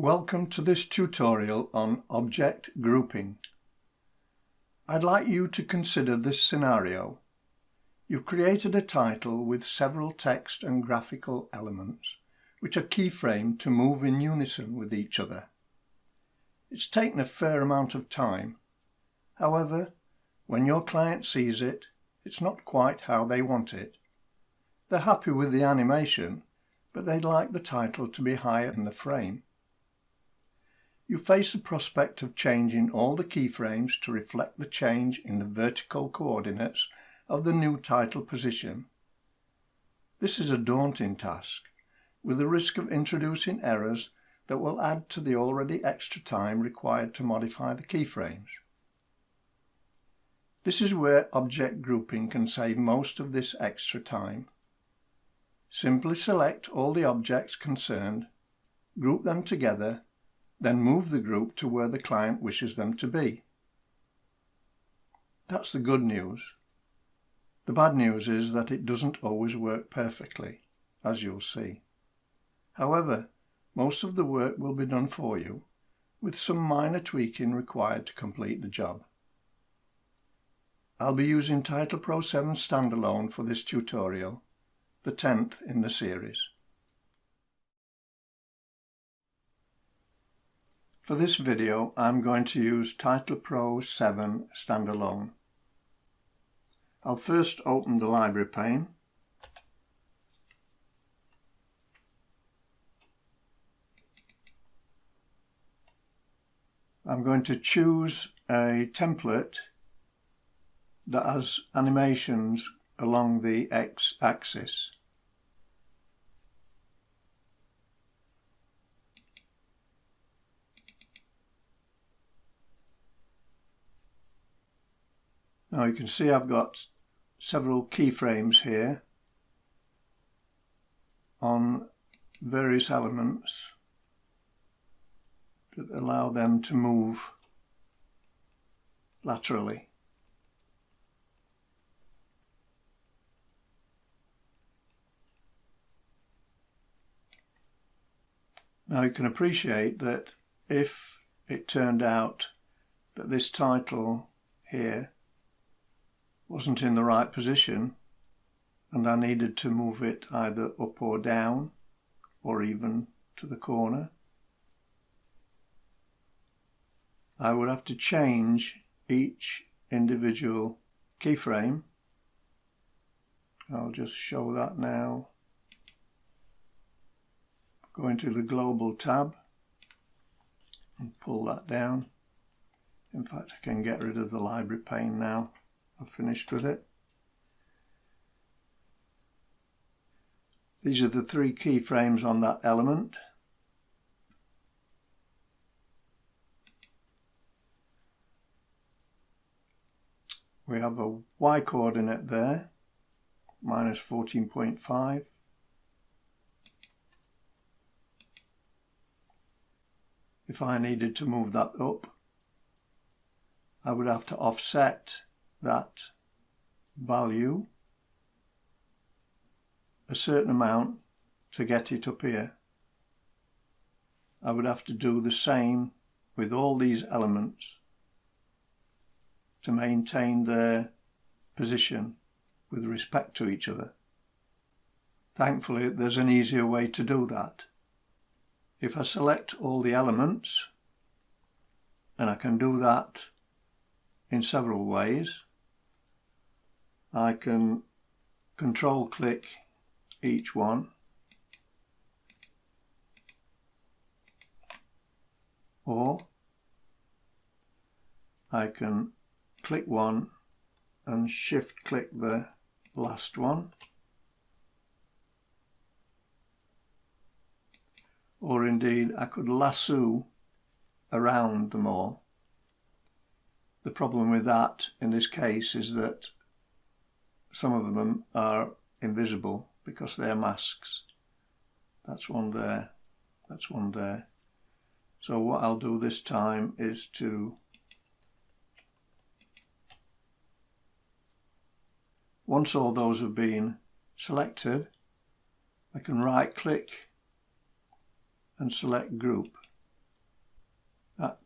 Welcome to this tutorial on object grouping. I'd like you to consider this scenario. You've created a title with several text and graphical elements which are keyframed to move in unison with each other. It's taken a fair amount of time. However, when your client sees it, it's not quite how they want it. They're happy with the animation, but they'd like the title to be higher in the frame. You face the prospect of changing all the keyframes to reflect the change in the vertical coordinates of the new title position. This is a daunting task, with the risk of introducing errors that will add to the already extra time required to modify the keyframes. This is where object grouping can save most of this extra time. Simply select all the objects concerned, group them together, then move the group to where the client wishes them to be. That's the good news. The bad news is that it doesn't always work perfectly, as you'll see. However, most of the work will be done for you, with some minor tweaking required to complete the job. I'll be using Title Pro 7 standalone for this tutorial, the 10th in the series. For this video, I'm going to use Title Pro 7 standalone. I'll first open the library pane. I'm going to choose a template that has animations along the x-axis. Now you can see I've got several keyframes here on various elements that allow them to move laterally. Now you can appreciate that if it turned out that this title here wasn't in the right position and I needed to move it either up or down or even to the corner, I would have to change each individual keyframe. I'll just show that now. Go into the Global tab and pull that down. In fact, I can get rid of the library pane now. I've finished with it. These are the three keyframes on that element. We have a Y coordinate there, minus 14.5. If I needed to move that up, I would have to offset that value a certain amount to get it up here. I would have to do the same with all these elements to maintain their position with respect to each other. Thankfully, there's an easier way to do that. If I select all the elements, and I can do that in several ways, I can control click each one, or I can click one and shift click the last one, or indeed I could lasso around them all. The problem with that in this case is that some of them are invisible because they're masks. That's one there, that's one there. So what I'll do this time is to, once all those have been selected, I can right click and select group.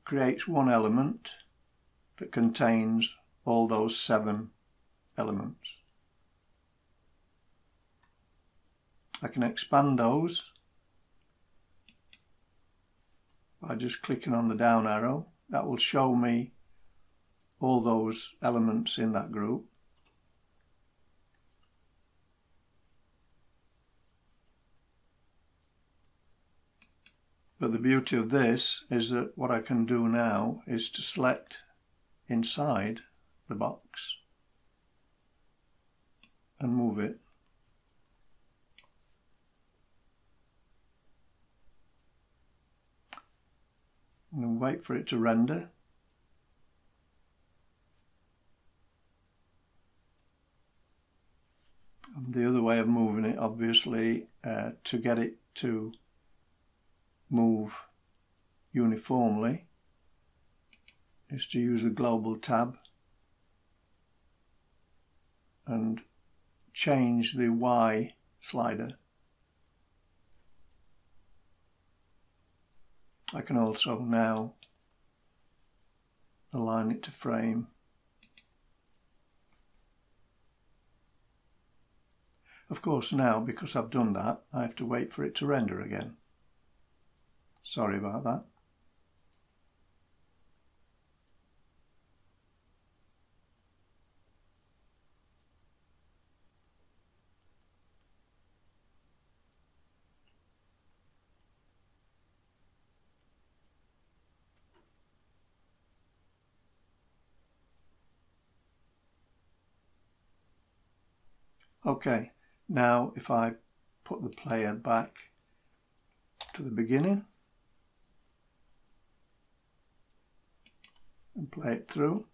creates one element that contains all those 7 elements. I can expand those by just clicking on the down arrow. That will show me all those elements in that group. But the beauty of this is that what I can do now is to select inside the box and move it. And wait for it to render. And the other way of moving it, obviously, to get it to move uniformly, is to use the global tab and change the Y slider. I can also now align it to frame. Of course now, because I've done that, I have to wait for it to render again. Sorry about that. Okay, now if I put the player back to the beginning and play it through,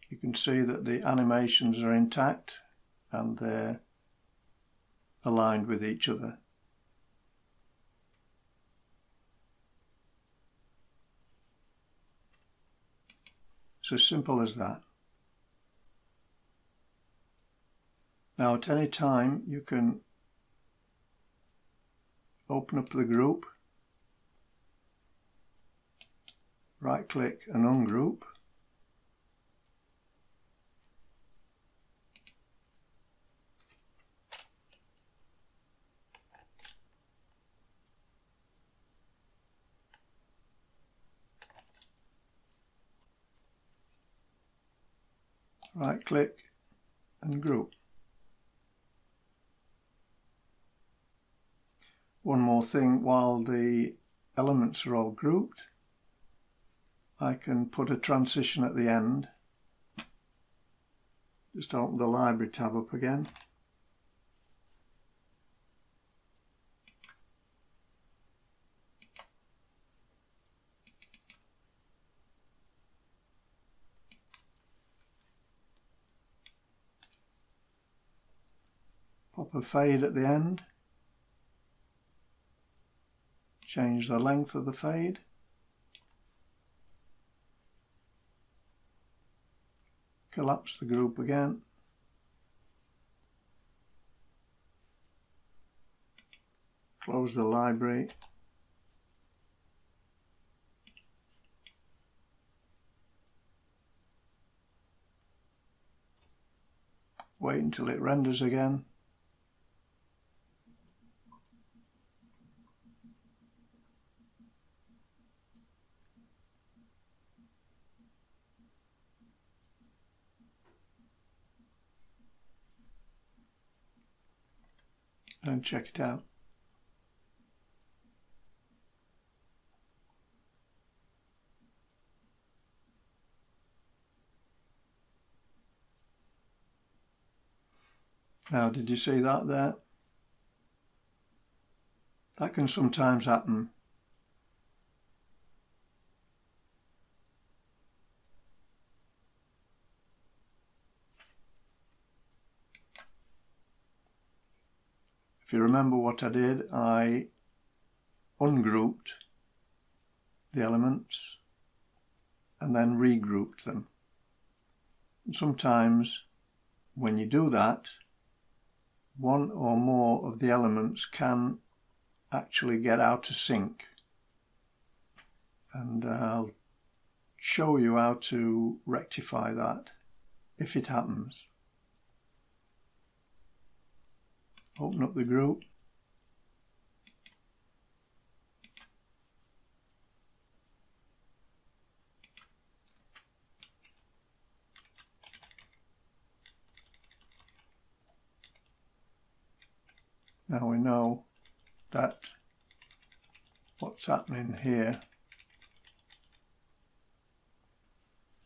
you can see that the animations are intact and they're aligned with each other. It's as simple as that. Now at any time you can open up the group, right click and ungroup, right click and group. One more thing, while the elements are all grouped, I can put a transition at the end. Just open the library tab up again. Pop a fade at the end. Change the length of the fade. Collapse the group again. Close the library. Wait until it renders again. And check it out. Now, did you see that there? That can sometimes happen. If you remember what I did, I ungrouped the elements and then regrouped them. And sometimes when you do that, one or more of the elements can actually get out of sync, and I'll show you how to rectify that if it happens. Open up the group. Now we know that what's happening here.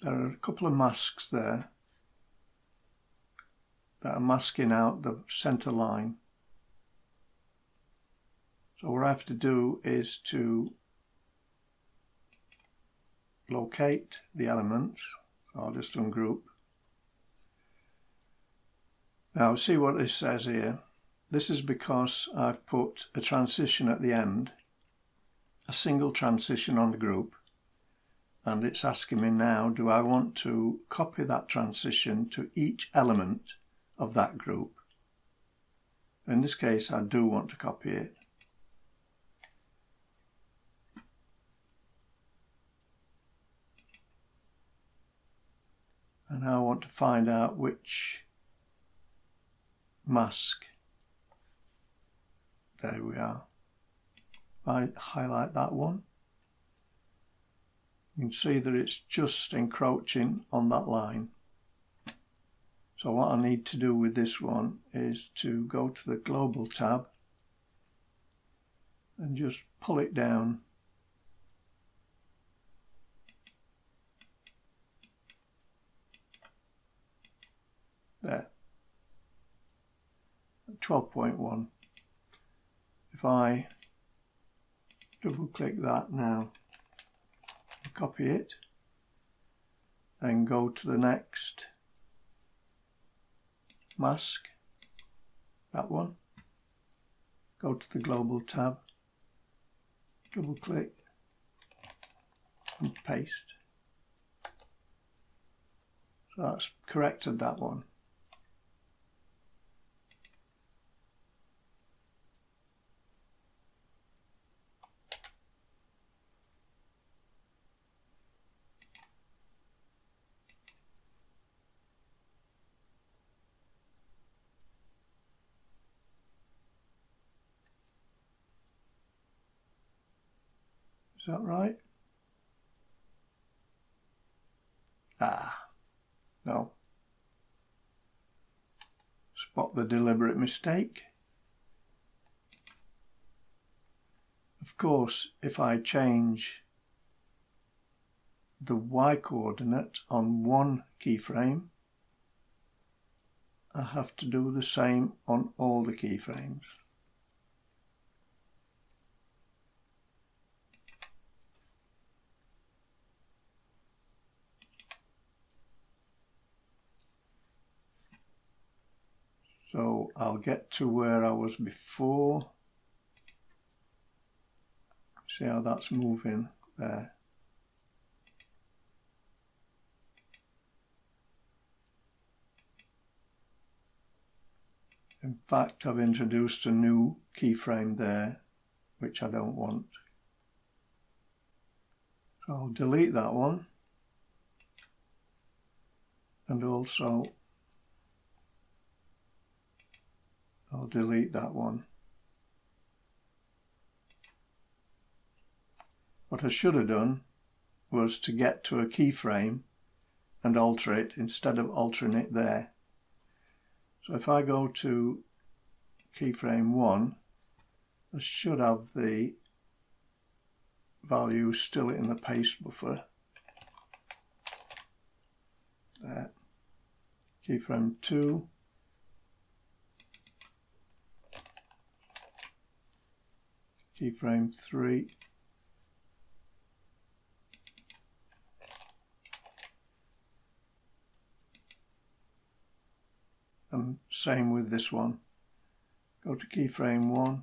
There are a couple of masks there that are masking out the center line. So what I have to do is to locate the elements. So I'll just ungroup. Now see what this says here. This is because I've put a transition at the end, a single transition on the group, and it's asking me now, do I want to copy that transition to each element of that group? In this case, I do want to copy it. And I want to find out which mask. There we are. I highlight that one. You can see that it's just encroaching on that line. So what I need to do with this one is to go to the Global tab and just pull it down. There. 12.1. If I double click that now, copy it, then go to the next mask, that one, go to the Global tab, double click and paste. So that's corrected that one. Is that right? No. Spot the deliberate mistake. Of course, if I change the Y coordinate on one keyframe, I have to do the same on all the keyframes. So I'll get to where I was before. See how that's moving there. In fact, I've introduced a new keyframe there, which I don't want. So I'll delete that one. And also I'll delete that one. What I should have done was to get to a keyframe and alter it instead of altering it there. So if I go to keyframe 1, I should have the value still in the paste buffer. There. Keyframe 2. Keyframe 3. And same with this one. Go to keyframe 1.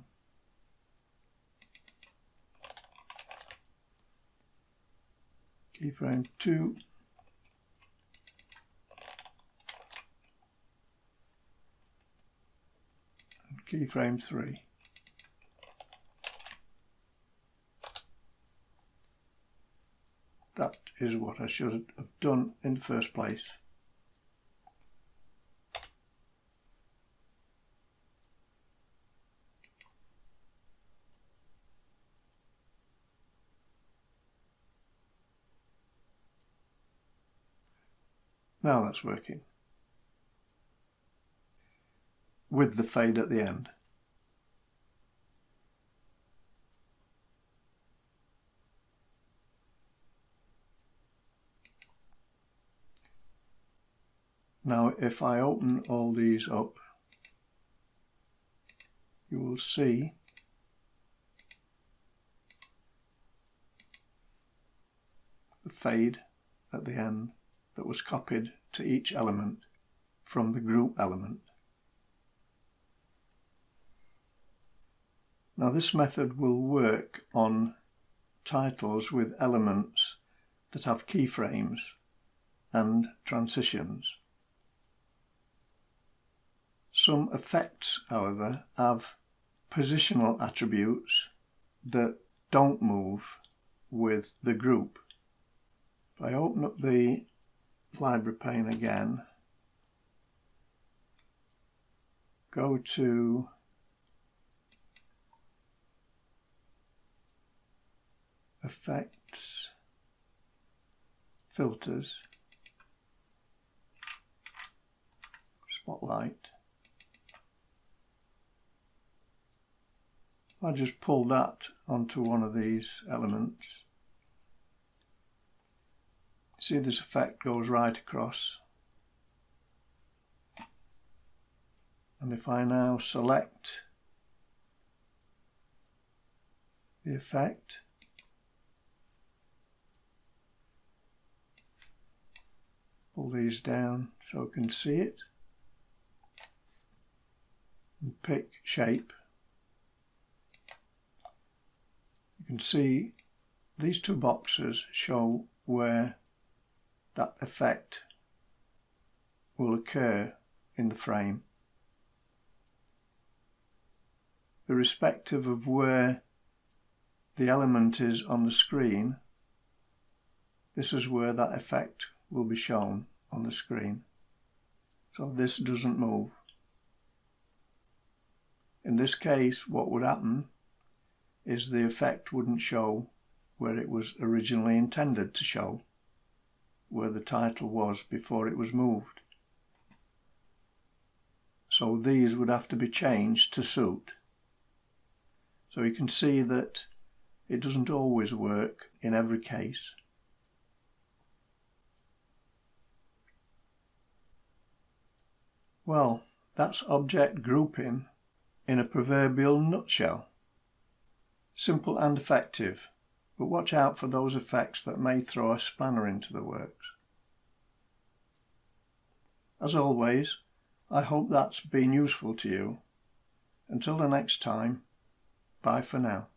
Keyframe 2. And keyframe 3. That is what I should have done in the first place. Now that's working, with the fade at the end. Now if I open all these up, you will see the fade at the end that was copied to each element from the group element. Now this method will work on titles with elements that have keyframes and transitions. Some effects, however, have positional attributes that don't move with the group. If I open up the library pane again, go to Effects, Filters, Spotlight. I'll just pull that onto one of these elements. See, this effect goes right across. And if I now select the effect, pull these down so I can see it, and pick shape, you can see these two boxes show where that effect will occur in the frame. Irrespective of where the element is on the screen, this is where that effect will be shown on the screen. So this doesn't move. In this case, what would happen is the effect wouldn't show where it was originally intended to show, where the title was before it was moved. So these would have to be changed to suit. So you can see that it doesn't always work in every case. Well, that's object grouping in a proverbial nutshell. Simple and effective, but watch out for those effects that may throw a spanner into the works. As always, I hope that's been useful to you. Until the next time, bye for now.